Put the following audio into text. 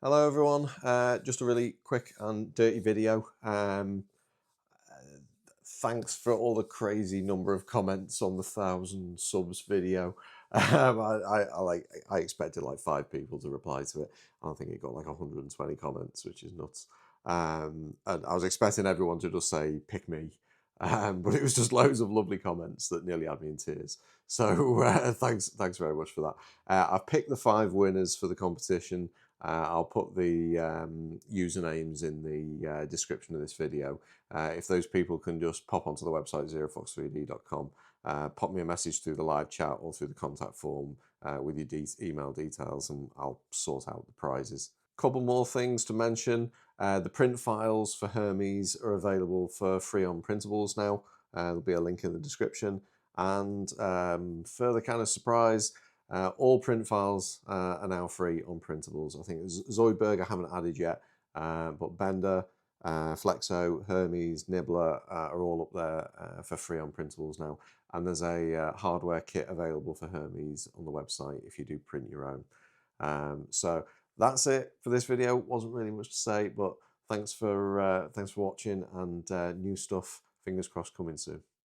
Hello everyone, just a really quick and dirty video. Thanks for all the crazy number of comments on the 1,000 subs video. I expected like 5 people to reply to it. I think it got like 120 comments, which is nuts. And I was expecting everyone to just say pick me, but it was just loads of lovely comments that nearly had me in tears. So thanks very much for that. I've picked the 5 winners for the competition. I'll put the usernames in the description of this video. If those people can just pop onto the website zerofox3d.com, pop me a message through the live chat or through the contact form with your email details, and I'll sort out the prizes. Couple more things to mention. The print files for Hermes are available for free on Printables now. There'll be a link in the description. And further kind of surprise, all print files are now free on Printables. I think Zoidberg I haven't added yet, but Bender, Flexo, Hermes, Nibbler are all up there for free on Printables now. And there's a hardware kit available for Hermes on the website if you do print your own. So that's it for this video. Wasn't really much to say, but thanks for watching, and new stuff, fingers crossed, coming soon.